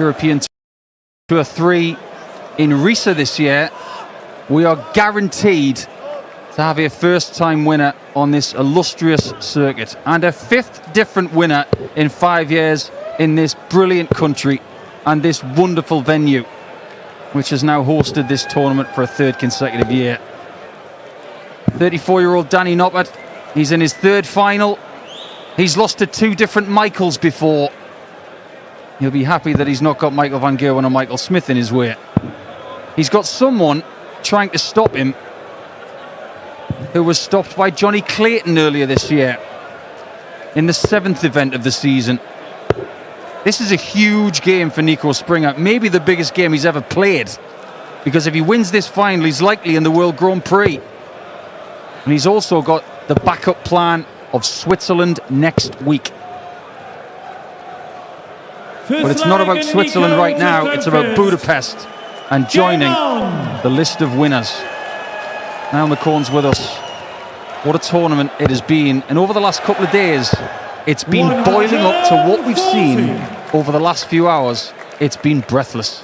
European Tour 3 in Riesa this year, we are guaranteed to have a first-time winner on this illustrious circuit and a fifth different winner in 5 years in this brilliant country and this wonderful venue, which has now hosted this tournament for a third consecutive year. 34-year-old Danny Noppert, he's in his third final. He's lost to two different Michaels before. He'll be happy that he's not got Michael van Gerwen or Michael Smith in his way. He's got someone trying to stop him who was stopped by Johnny Clayton earlier this year in the 7th event of the season. This is a huge game for Niko Springer, maybe the biggest game he's ever played, because if he wins this final, he's likely in the World Grand Prix. And he's also got the backup plan of Switzerland next week. But it's not about Switzerland right now, it's about Budapest and joining the list of winners. Now McCone's with us. What a tournament it has been. And over the last couple of days, it's been boiling up to what we've seen over the last few hours. It's been breathless.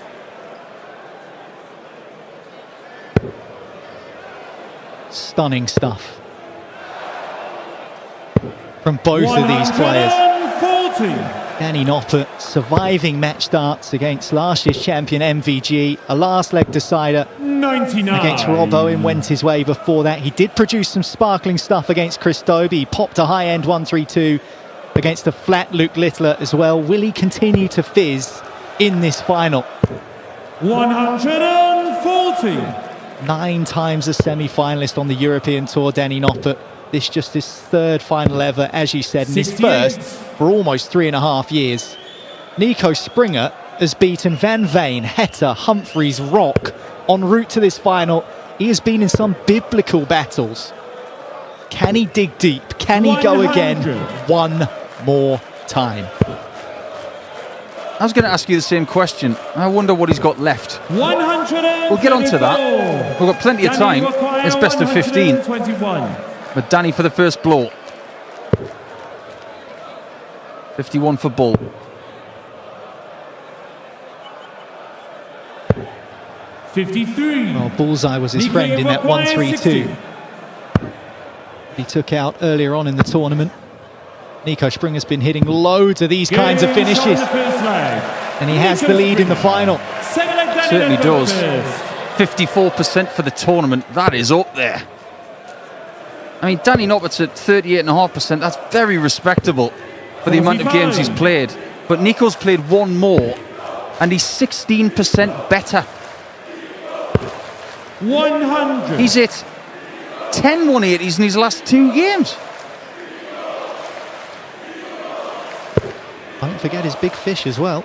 Stunning stuff from both of these players. Danny Noppert surviving match starts against last year's champion MVG. A last leg decider 99 against Rob Owen went his way before that. He did produce some sparkling stuff against Chris Dobie. He popped a high-end 132 against a flat Luke Littler as well. Will he continue to fizz in this final? 140. 9 times a semi-finalist on the European Tour, Danny Noppert. This just his third final ever, as you said, and his first for almost 3.5 years. Niko Springer has beaten Van Veen, Heta, Humphries, Rock en route to this final. He has been in some biblical battles. Can he dig deep? Can he go again one more time? I was going to ask you the same question. I wonder what he's got left. 100. We'll get on to that. We've got plenty of time. It's best of 15. But Danny for the first blow. 51 for Bull. Well, Bullseye was his friend in that 132. He took out earlier on in the tournament. Niko Springer's been hitting loads of these kinds of finishes. And he has the lead in the final. Certainly does. 54% for the tournament. That is up there. I mean, Danny Noppert's at 38.5%. That's very respectable for the amount of games he's played. But Niko's played one more, and he's 16% better. 100. He's hit 10 180s in his last 2 games. Don't forget his big fish as well.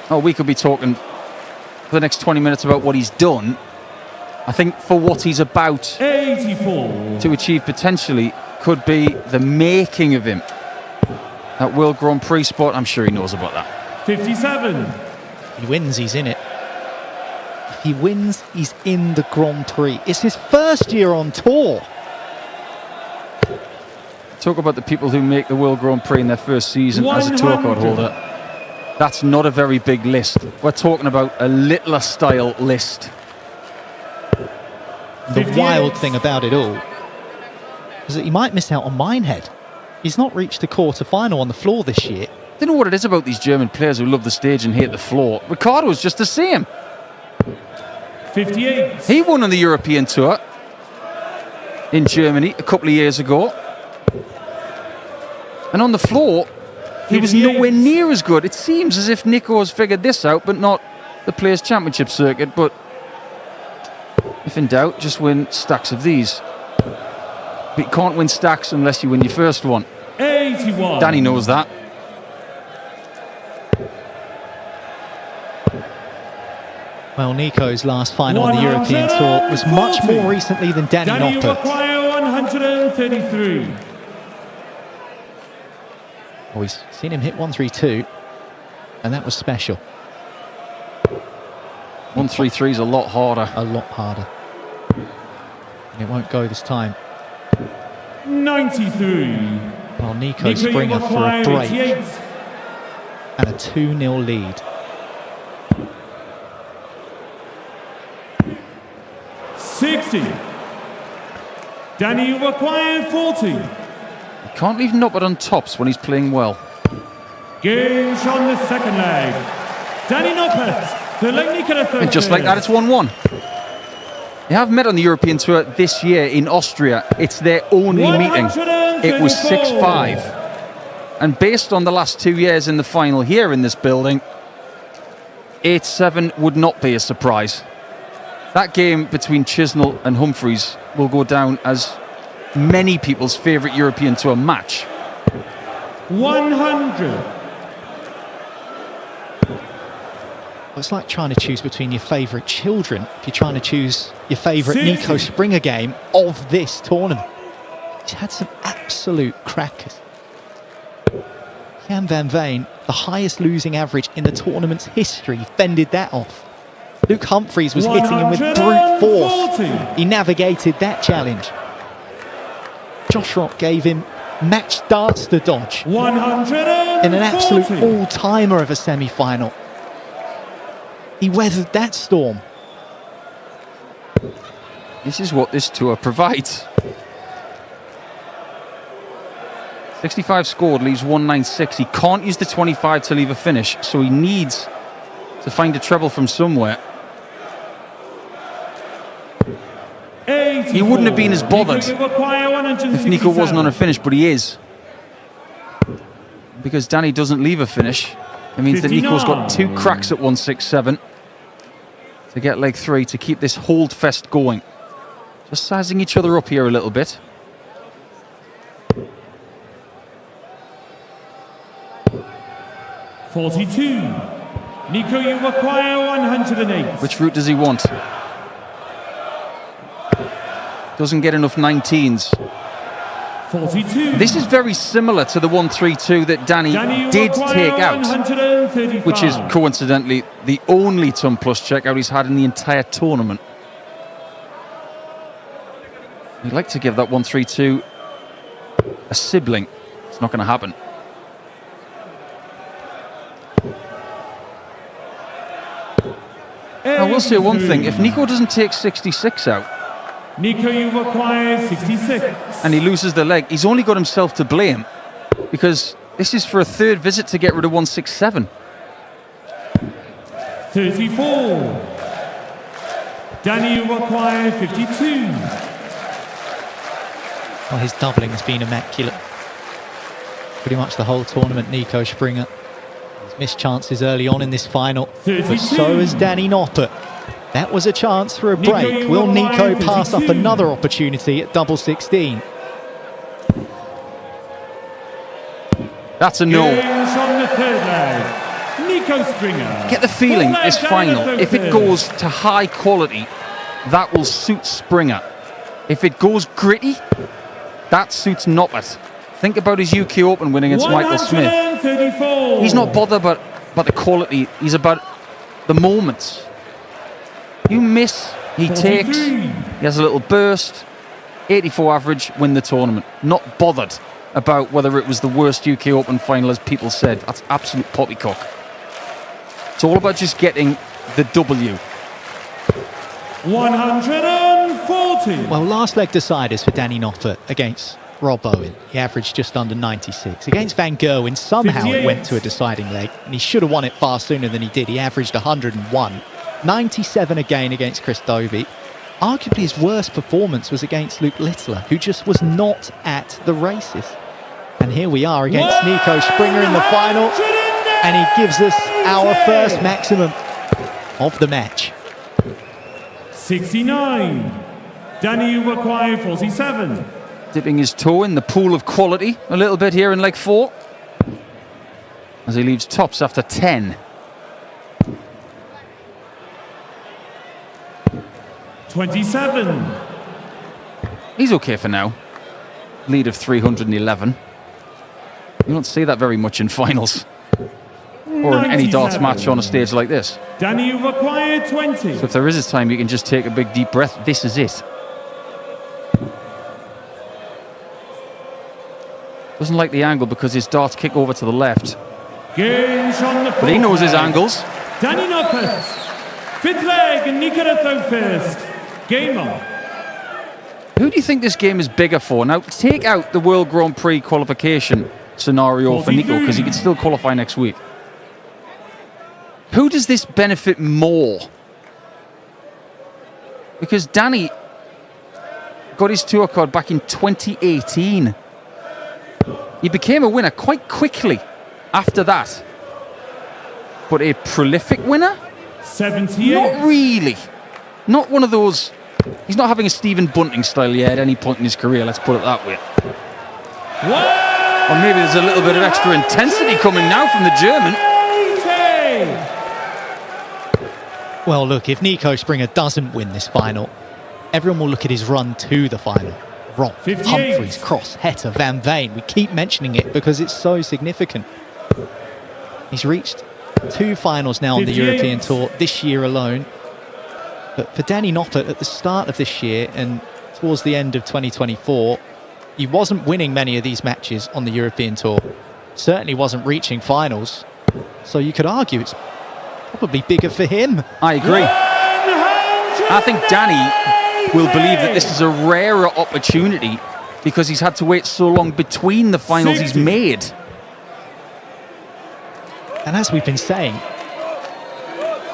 Oh, we could be talking for the next 20 minutes about what he's done. I think for what he's about 84 to achieve potentially could be the making of him. That World Grand Prix spot, I'm sure he knows about that. 57. If he wins, he's in it. If he wins, he's in the Grand Prix. It's his first year on tour. Talk about the people who make the World Grand Prix in their first season 100. as a tour card holder. That's not a very big list. We're talking about a Littler style list. The wild thing about it all is that he might miss out on Minehead. He's not reached the quarter-final on the floor this year. I don't know what it is about these German players who love the stage and hate the floor. Ricardo's just the same. 58. He won on the European Tour in Germany a couple of years ago. And on the floor, he was nowhere near as good. It seems as if Niko has figured this out, but not the Players' Championship circuit. But if in doubt, just win stacks of these. But you can't win stacks unless you win your first one. 81. Danny knows that. Well, Niko's last final on the European Tour was much more recently than Danny Noppert. 133. Oh, he's seen him hit 132, and that was special. 133 is a lot harder. A lot harder. And it won't go this time. 93. Well, Niko Springer for a break. 88. And a 2-0 lead. 60. Danny, you require 40. You can't leave Noppert on tops when he's playing well. Game on the second leg. Danny Noppert, the leg Niko. And just like that, it's 1-1. They have met on the European Tour this year in Austria. It's their only meeting. It was 6-5. And based on the last 2 years in the final here in this building, 8-7 would not be a surprise. That game between Chisnell and Humphreys will go down as many people's favourite European Tour match. 100. It's like trying to choose between your favourite children if you're trying to choose your favourite 60. Niko Springer game of this tournament. He's had some absolute crackers. Jan van Veen, the highest losing average in the tournament's history, fended that off. Luke Humphreys was hitting him with brute force. He navigated that challenge. Josh Rock gave him match darts to dodge 140. in an absolute all-timer of a semi-final. He weathered that storm. This is what this tour provides. 65 scored, leaves 196. He can't use the 25 to leave a finish, so he needs to find a treble from somewhere. 84. He wouldn't have been as bothered Niko, you require 167. if Niko wasn't on a finish, but he is. Because Danny doesn't leave a finish, it means that Niko's got 2 cracks at 167 to get leg 3 to keep this hold fest going. Just sizing each other up here a little bit. $42. Niko, you require 108. Which route does he want? Doesn't get enough 19s. 42. This is very similar to the 132 that Danny Danny, you did require take out, 135. which is coincidentally the only ton plus checkout he's had in the entire tournament. We'd like to give that 132 a sibling. It's not going to happen. I will say one thing, if Niko doesn't take 66 out Niko, you require 66. and he loses the leg, he's only got himself to blame, because this is for a third visit to get rid of 167. 34. Danny, you require 52. Well, his doubling has been immaculate. Pretty much the whole tournament, Niko Springer. He's missed chances early on in this final, but 32. so has Danny Noppert. That was a chance for a Niko, break. you Will require Niko pass up 52. another opportunity at double 16? That's a no. Games on the third leg. Niko Springer. Get the feeling Full this leg final, down the if it third. goes to high quality, that will suit Springer. If it goes gritty, that suits Noppert. Think about his UK Open win against Michael Smith. 134. He's not bothered about the quality, he's about the moments. You miss, he 43. takes, he has a little burst, 84 average, win the tournament. Not bothered about whether it was the worst UK Open final, as people said. That's absolute poppycock. It's all about just getting the W. 140. Well, last leg deciders for Danny Noppert against Rob Owen. He averaged just under 96. Against Van Gerwen, somehow 58. it went to a deciding leg, and he should have won it far sooner than he did. He averaged 101. 97 again against Chris Dobie. Arguably his worst performance was against Luke Littler, who just was not at the races. And here we are against Niko Springer in the final, and he gives us our first maximum of the match. 69. Danny, you require 47. Dipping his toe in the pool of quality a little bit here in leg 4, as he leaves tops after 10. 27. He's okay for now. Lead of 311. You don't see that very much in finals or in any darts 97. match on a stage like this. Danny, you require 20. So if there is a time you can just take a big deep breath, this is it. Doesn't like the angle because his darts kick over to the left. Games on the But he knows his angles. Danny Noppert. Fifth leg, and Niko to throw first. Game on. do you think this game is bigger for? Now, take out the World Grand Prix qualification scenario for Niko, because he could still qualify next week. Who does this benefit more? Because Danny got his tour card back in 2018. He became a winner quite quickly after that. But a prolific winner? 78. Not really. Not one of those... He's not having a Stephen Bunting style yet at any point in his career, let's put it that way. Or maybe there's a little bit of extra intensity coming now from the German. Well, look, if Niko Springer doesn't win this final, everyone will look at his run to the final. Rock, 58. Humphries, Cross, Heta, Van Veen. We keep mentioning it because it's so significant. He's reached 2 finals now on the 58. European Tour this year alone. But for Danny Noppert, at the start of this year and towards the end of 2024, he wasn't winning many of these matches on the European Tour. Certainly wasn't reaching finals. So you could argue it's probably bigger for him. I agree. I think Danny will believe that this is a rarer opportunity because he's had to wait so long between the finals 60. he's made. And as we've been saying,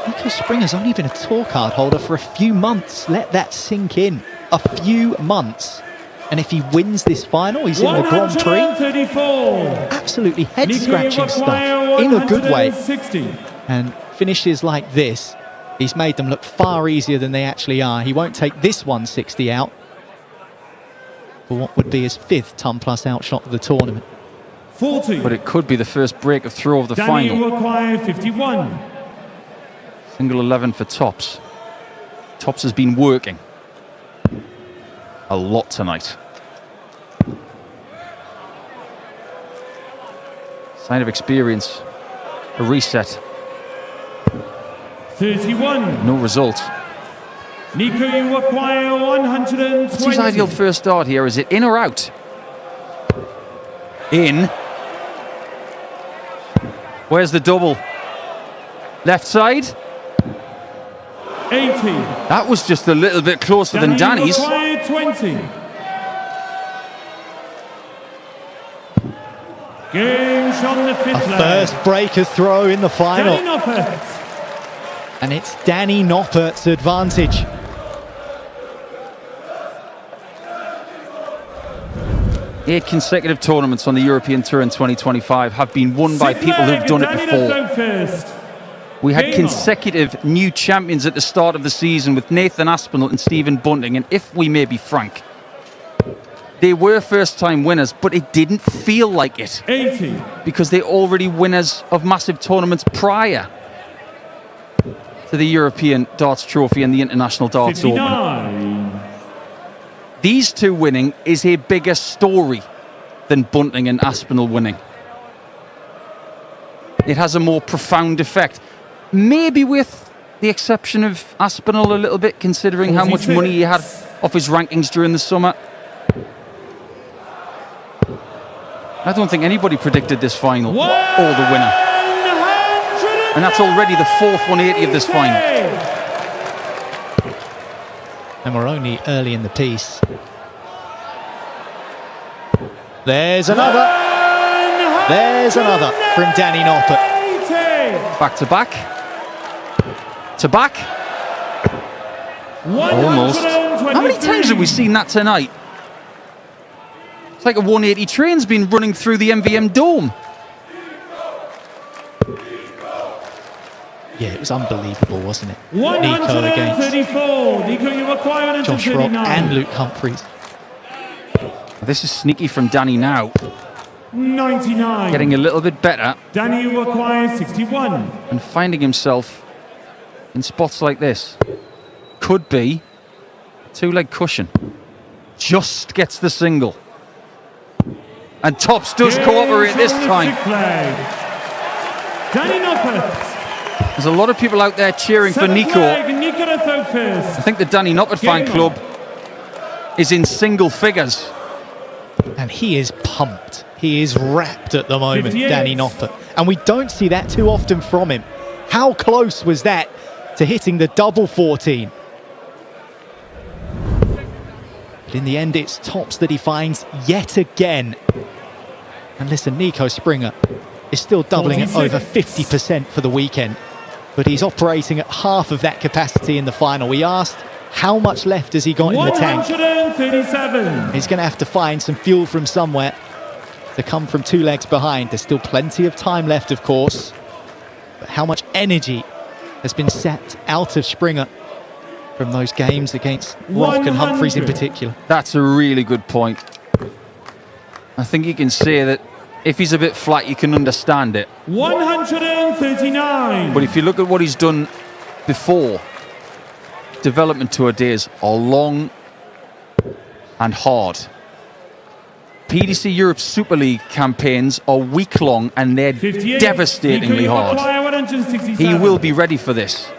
Niko Springer's only been a tour card holder for a few months. Let that sink in. A few months. And if he wins this final, he's in the Grand Prix. 134. Absolutely head-scratching Niko stuff, in a good way. 160. And finishes like this, he's made them look far easier than they actually are. He won't take this 160 out for what would be his 5th ton plus outshot of the tournament. 40. But it could be the first break of throw of the Danny final. require 51. Single 11 for Tops. Tops has been working a lot tonight. Sign of experience. A reset. 31. No result. Niko, you require 120. What's his ideal first start here? Is it in or out? In. Where's the double? Left side. 80. That was just a little bit closer than Danny Danny's. require 20. Game shot on the 5th A leg. first breaker throw in the final. Danny Noppert. And it's Danny Noppert's advantage. Eight consecutive tournaments on the European Tour in 2025 have been won by people who've done it before. We had consecutive new champions at the start of the season with Nathan Aspinall and Stephen Bunting, and if we may be frank, they were first-time winners, but it didn't feel like it 80. because they're already winners of massive tournaments prior to the European Darts Trophy and the International Darts Open. 59. These two winning is a bigger story than Bunting and Aspinall winning. It has a more profound effect. Maybe with the exception of Aspinall a little bit, considering how much 46. money he had off his rankings during the summer. I don't think anybody predicted this final or the winner. And that's already the 4th 180 of this final. And we're only early in the piece. There's another. There's another from Danny Noppert. Back to back. To back. Almost. How many times have we seen that tonight? It's like a 180 train's been running through the MVM Dome. Yeah, it was unbelievable, wasn't it? Niko 134. against Niko, you require Josh Rock 139. and Luke Humphries. This is sneaky from Danny now. 99. Getting a little bit better Danny requires 61. and finding himself in spots like this. Could be a 2-leg cushion. Just gets the single. And Tops does cooperate this time. Danny Noppert. There's a lot of people out there cheering for Niko. Niko to throw first. I think the Danny Noppert fan club is in single figures. And he is pumped. He is wrapped at the moment, 58. Danny Noppert. And we don't see that too often from him. How close was that to hitting the double 14? But in the end, it's tops that he finds yet again. And listen, Niko Springer is still doubling at over 50% for the weekend. But he's operating at half of that capacity in the final. We asked, how much left has he got in the tank? 137. He's going to have to find some fuel from somewhere to come from 2 legs behind. There's still plenty of time left, of course. But how much energy has been sapped out of Springer from those games against Rock and Humphreys in particular? That's a really good point. I think you can say that if he's a bit flat, you can understand it. 139. But if you look at what he's done before, development tour days are long and hard. PDC Europe Super League campaigns are week-long and they're 58. devastatingly Niko, hard. 167. He will be ready for this.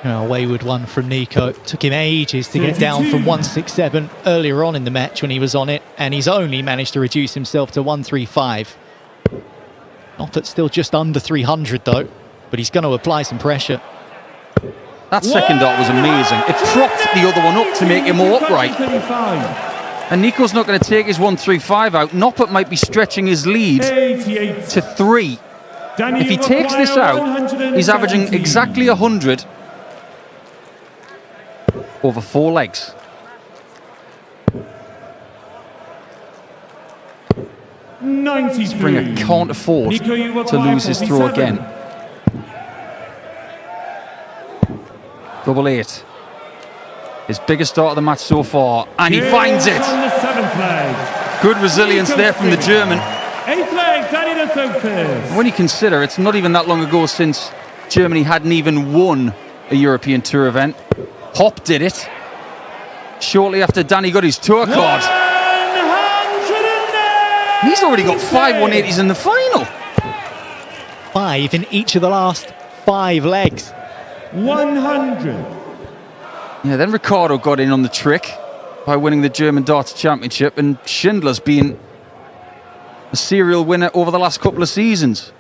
A wayward one from Niko. Took him ages to get down from 167 earlier on in the match when he was on it, and he's only managed to reduce himself to 135. Noppert still just under 300 though, but he's going to apply some pressure. That second dart was amazing. It propped the other one up to make it more upright. And Niko's not going to take his 135 out. Noppert might be stretching his lead 88. to 3. If he takes this out, he's averaging exactly 100 over 4 legs. Springer can't afford Niko, to lose his throw again. Double 8. His biggest start of the match so far, and he finds it. On the 7th leg. Good resilience Niko there from the Springer. German. 8th leg, Danny Noppert. When you consider it's not even that long ago since Germany hadn't even won a European Tour event. Hop did it shortly after Danny got his tour card. 109. He's already got 5 180s in the final. 5 in each of the last 5 legs. 100. Yeah, then Ricardo got in on the trick by winning the German Darts Championship, and Schindler's been a serial winner over the last couple of seasons.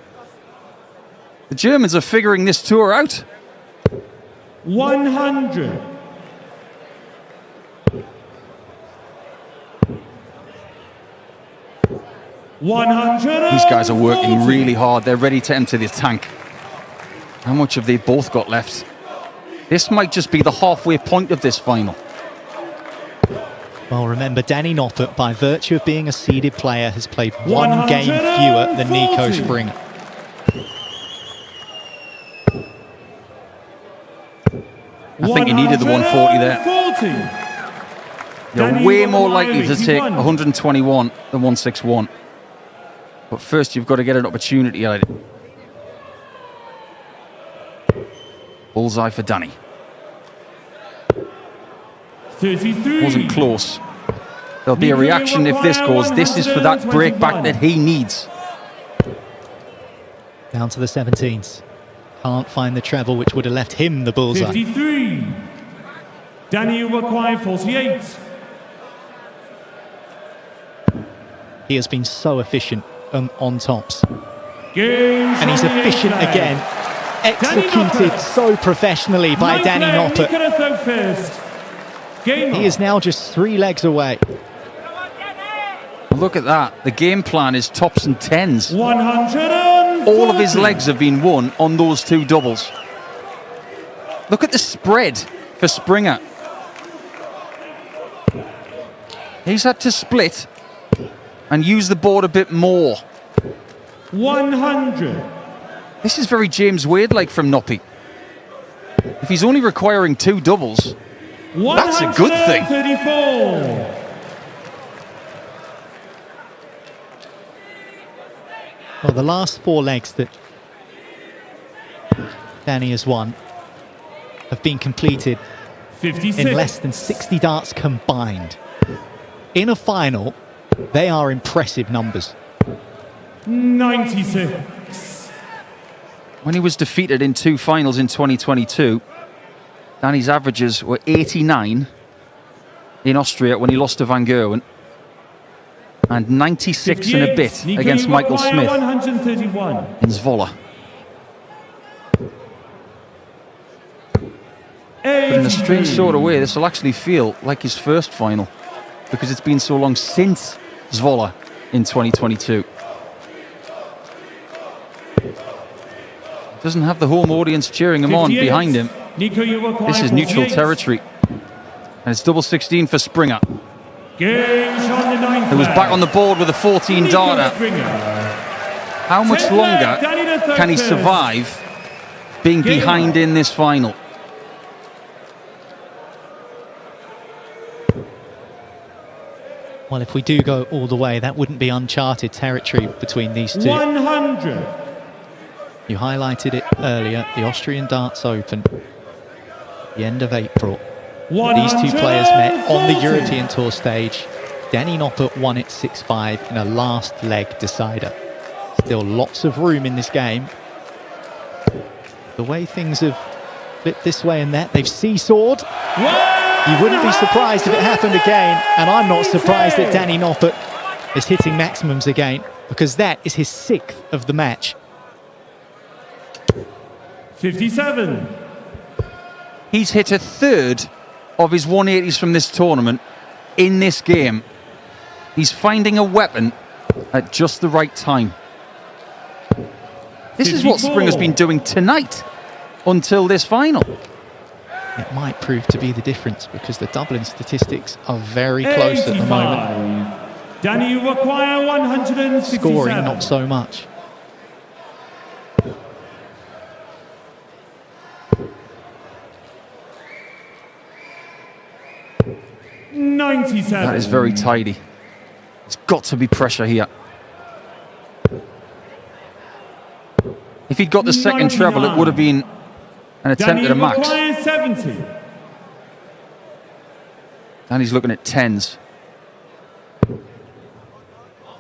The Germans are figuring this tour out. 100. These guys are working really hard. They're ready to enter the tank. How much have they both got left? This might just be the halfway point of this final. Well, remember, Danny Noppert, by virtue of being a seeded player, has played 1 game fewer than Niko Springer. I think you needed the 140 there. You're way more likely to take 121 than 161. But first, you've got to get an opportunity at it. Bullseye for Danny. 33. Wasn't close. There'll be a reaction if this goes. This is for that break back that he needs. Down to the 17s. Can't find the treble, which would have left him the bullseye. 53. Danny will require 48. He has been so efficient on tops. Games And he's on the efficient 8th leg. again. Executed Noppert. so professionally by 9th Danny leg, Noppert. Niko Noppert. Game He is now just 3 legs away. Look at that. The game plan is tops and 10s. 140. All of his legs have been won on those 2 doubles. Look at the spread for Springer. He's had to split and use the board a bit more. 100. This is very James Wade-like from Noppy. If he's only requiring 2 doubles, that's a good thing. 134. Well, the last 4 legs that Danny has won have been completed 56. in less than 60 darts combined. In a final, they are impressive numbers. 96. When he was defeated in 2 finals in 2022, Danny's averages were 89 in Austria when he lost to Van Gerwen, and 96 and a bit 58. against Niko Michael Maguire, Smith 131. in Zwolle. But in a strange sort of way, this will actually feel like his first final because it's been so long since Zwolle in 2022. Doesn't have the home audience cheering him on behind him. Niko, This is neutral territory. And it's double 16 for Springer, who was back on the board with a 14 darter. How much longer can he survive being behind in this final? Well, if we do go all the way, that wouldn't be uncharted territory between these two. 100. You highlighted it earlier, the Austrian Darts Open, the end of April. These two players met on the European Tour stage. Danny Noppert won it 6-5 in a last leg decider. Still lots of room in this game. The way things have flipped this way and that, they've seesawed. You wouldn't be surprised if it happened again, and I'm not surprised that Danny Noppert is hitting maximums again, because that is his 6th of the match. 57. He's hit a third of his 180s from this tournament in this game. He's finding a weapon at just the right time. This is what Springer's been doing tonight until this final. It might prove to be the difference because the Dublin statistics are very close at the moment. Danny, you require 167. Scoring, not so much. That is very tidy. There's got to be pressure here. If he'd got the second treble, it would have been an attempt at a max. 70. And he's looking at 10s.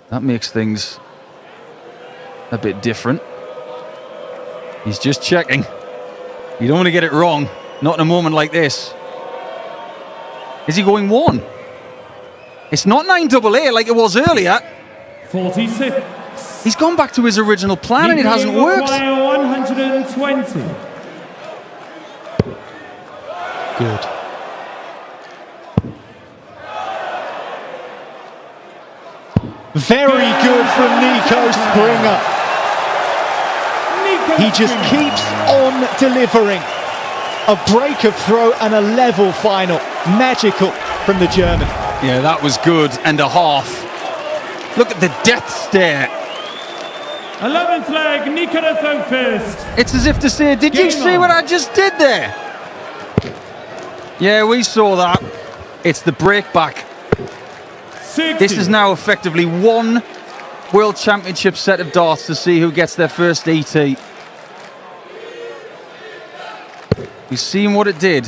That makes things a bit different. He's just checking. You don't want to get it wrong. Not in a moment like this. Is he going 1? It's not 9AA like it was earlier. 46. He's gone back to his original plan and it hasn't worked. 120. Good. Very good from Niko Springer. He just keeps on delivering. A break of throw and a level final. Magical from the German. Yeah, that was good and a half. Look at the death stare. 11th leg, Niko the third first. It's as if to say, did you see what I just did there? Yeah, we saw that. It's the break back. 60. This is now effectively one World Championship set of darts to see who gets their first ET. We've seen what it did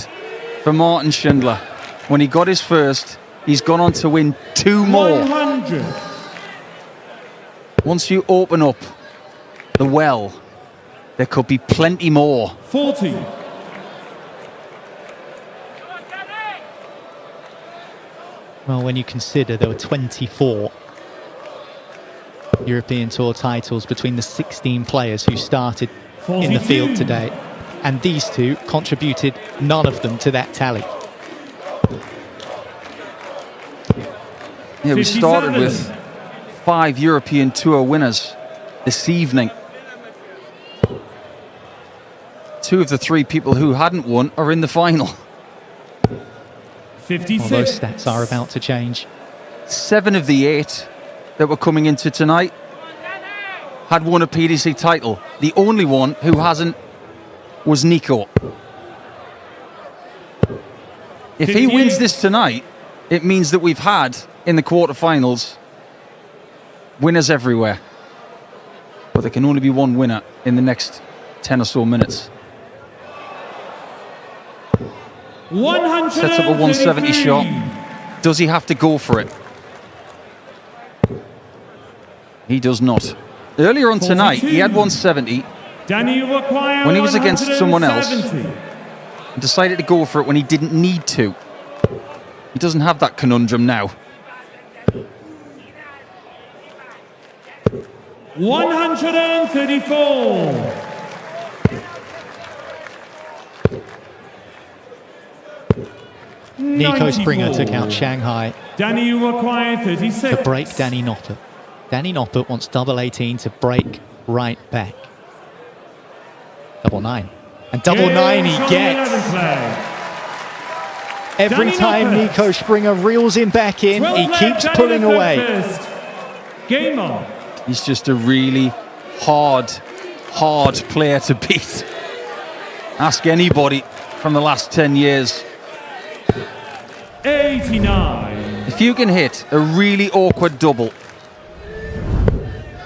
for Martin Schindler. When he got his first, he's gone on to win 2 more. 100. Once you open up the well, there could be plenty more. 40. Well, when you consider there were 24 European Tour titles between the 16 players who started in the field today, and these two contributed none of them to that tally. Yeah, we started with 5 European Tour winners this evening. 2 of the 3 people who hadn't won are in the final. 56. Well, those stats are about to change. 7 of the 8 that were coming into tonight had won a PDC title. The only one who hasn't was Niko. If he wins this tonight, it means that we've had, in the quarterfinals, winners everywhere. But there can only be one winner in the next 10 or so minutes. 133. Sets up a 170 shot. Does he have to go for it? He does not. Earlier on tonight, he had 170 when he was against someone else and decided to go for it when he didn't need to. He doesn't have that conundrum now. 134. Niko Springer took out Shanghai Danny, you require 36. to break Danny Noppert. Danny Noppert wants double 18 to break right back. Double 9. And double 9 he gets. Every time Niko Springer reels him back in, he keeps pulling away. Game on. He's just a really hard player to beat. Ask anybody from the last 10 years. 89. If you can hit a really awkward double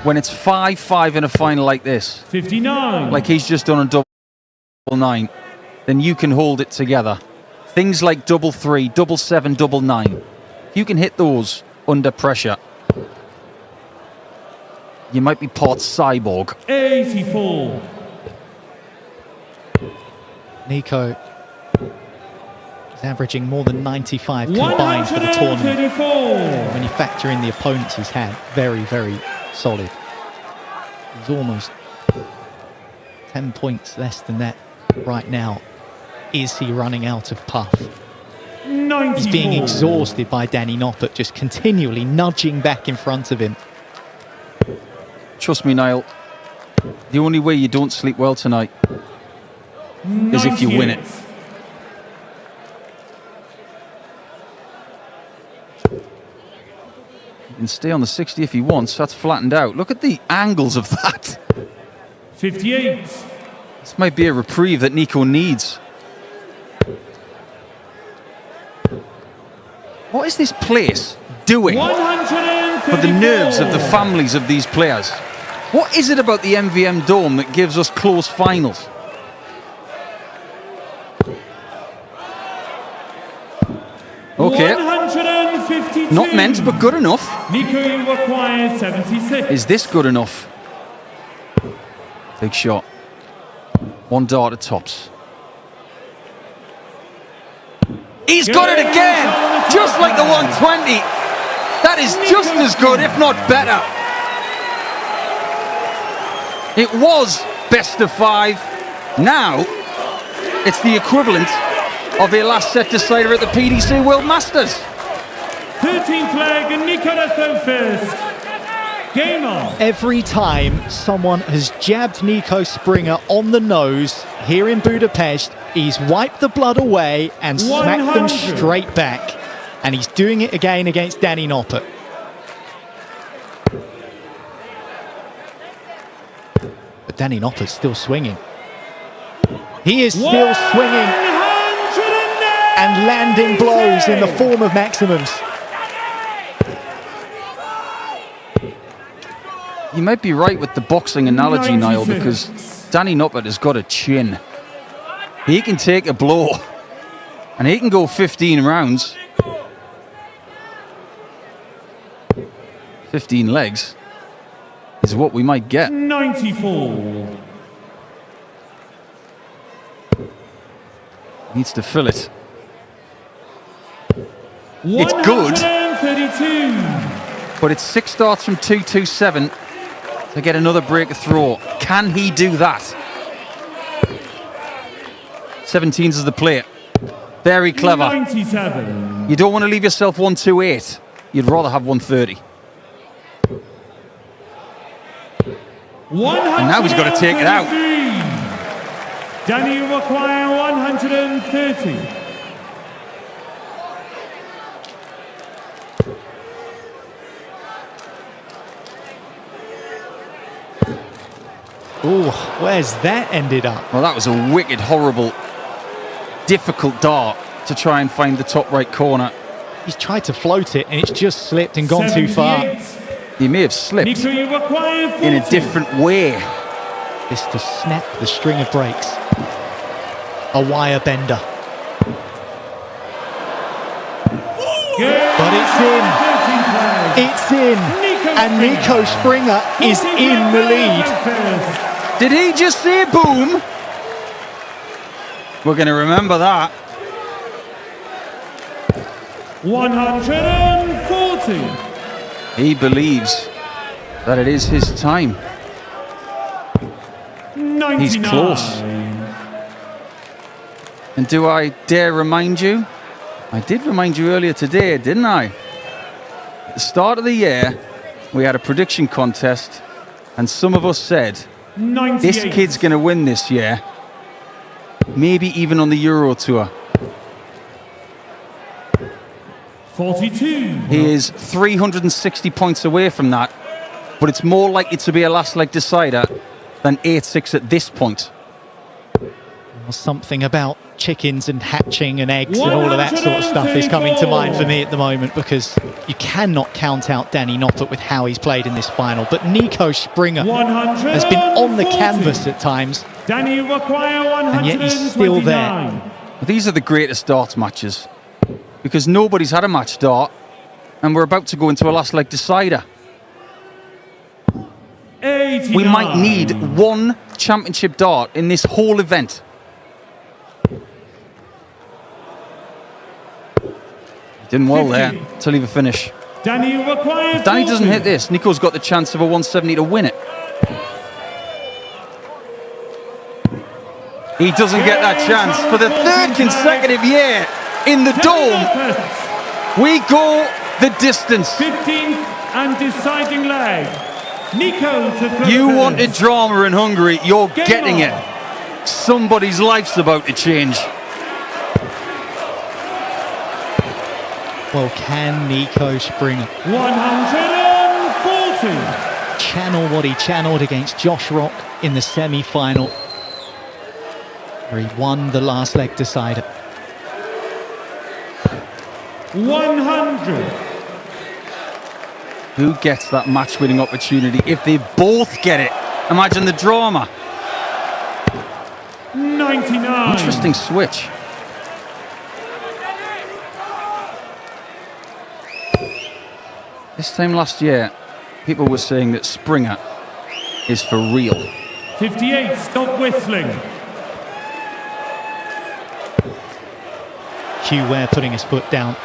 when it's 5-5 in a final like this, 59. like he's just done a double 9, then you can hold it together. Things like double 3, double 7, double 9. If you can hit those under pressure, you might be part cyborg. 84. Niko is averaging more than 95 combined for the tournament. When you factor in the opponents he's had, very, very solid. He's almost 10 points less than that right now. Is he running out of puff? 94. He's being exhausted by Danny Noppert, just continually nudging back in front of him. Trust me, Niall, the only way you don't sleep well tonight is if you win it. He can stay on the 60 if he wants. That's flattened out. Look at the angles of that. 58. This might be a reprieve that Niko needs. What is this place doing for the nerves of the families of these players? What is it about the MVM Dome that gives us close finals? Okay. 152. Not meant, but good enough. Niko requires 76. Is this good enough? Big shot. One dart at tops. He's got it again! Just like the 120. That is just as good, if not better. It was best of 5. Now, it's the equivalent of a last set decider at the PDC World Masters. 13th leg and Niko first. Game on. Every time someone has jabbed Niko Springer on the nose here in Budapest, he's wiped the blood away and smacked them straight back. And he's doing it again against Danny Noppert. But Danny Noppert's still swinging. He is still swinging and landing blows in the form of maximums. You might be right with the boxing analogy, Niall, because Danny Noppert has got a chin. He can take a blow, and he can go 15 rounds. 15 legs is what we might get. 94. Needs to fill it. It's good, 132. but it's 6 starts from 227 to get another break of throw. Can he do that? 17s is the play. Very clever. 97. You don't want to leave yourself 128. You'd rather have 130. And now he's got to take it out. Danny require 130. Oh, where's that ended up? Well, that was a wicked, horrible, difficult dart to try and find the top right corner. He's tried to float it and it's just slipped and gone too far. 78. He may have slipped Niko, you require 40. in a different way. This to snap the string of breaks. A wire bender. But it's in. It's in. And Niko Springer is in the lead. Did he just say boom? We're going to remember that. 140. He believes that it is his time. 99. He's close. And do I dare remind you I did remind you earlier today, didn't I? At the start of the year, we had a prediction contest, and some of us said, 98. this kid's going to win this year, maybe even on the Euro Tour. 42. He is 360 points away from that, but it's more likely to be a last leg decider than 8-6 at this point. Something about chickens and hatching and eggs and all of that sort of stuff is coming to mind for me at the moment, because you cannot count out Danny Noppert with how he's played in this final. But Niko Springer has been on the canvas at times, Danny require and yet he's still there. These are the greatest darts matches, because nobody's had a match dart, and we're about to go into a last leg decider. 89. We might need one championship dart in this whole event. Didn't well 50. there to leave a finish. Danny requires. If Danny doesn't hit this, Niko's got the chance of a 170 to win it. He doesn't get that chance for the third consecutive year in the Dome. We go the distance. 15th and deciding leg. Niko to third. You wanted drama in Hungary, you're getting it. Somebody's life's about to change. Well, can Niko Springer 140. channel what he channeled against Josh Rock in the semi-final, where he won the last leg decider? 100. Who gets that match-winning opportunity? If they both get it, imagine the drama. 99. Interesting switch. This time last year, people were saying that Springer is for real. 58. Stop whistling. Hugh Ware putting his foot down.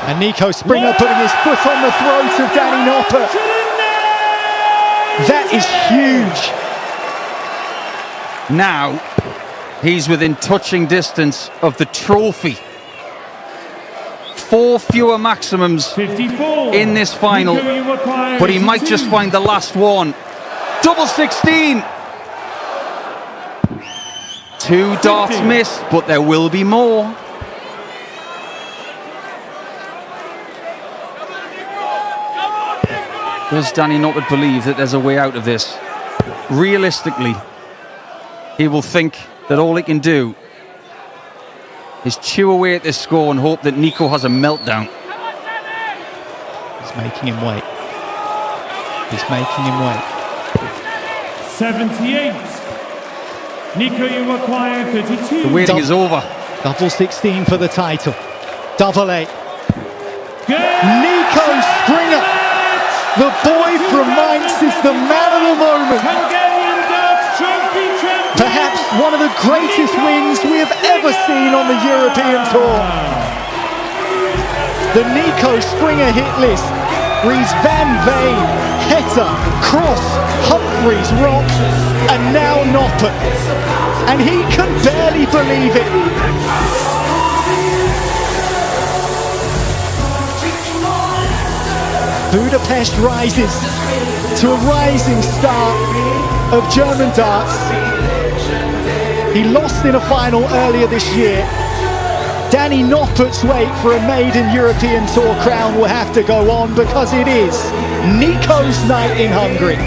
And Niko Springer putting his foot on the throat of Danny Noppert. That is huge. Now, he's within touching distance of the trophy. 4 fewer maximums 54. in this final, Niko, you require but he might 82. just find the last one. Double 16. 2 darts missed, but there will be more. Does Danny Noppert believe that there's a way out of this? Realistically, he will think that all he can do is chew away at this score and hope that Niko has a meltdown. He's making him wait. He's making him wait. 78. Niko, you require 32. The waiting is over. Double 16 for the title. Double 8. Good. Niko Springer, the boy from Mainz, is the man of the moment. Hungarian Darts Trophy champion. Perhaps one of the greatest wins we have ever seen on the European Tour. The Niko Springer hit list reads Van Veen, Heta, Cross, Humphreys, Rock, and now Noppert. And he can barely believe it. Budapest rises to a rising star of German darts. He lost in a final earlier this year. Danny Noppert's wait for a maiden European Tour crown will have to go on, because it is Niko's night in Hungary.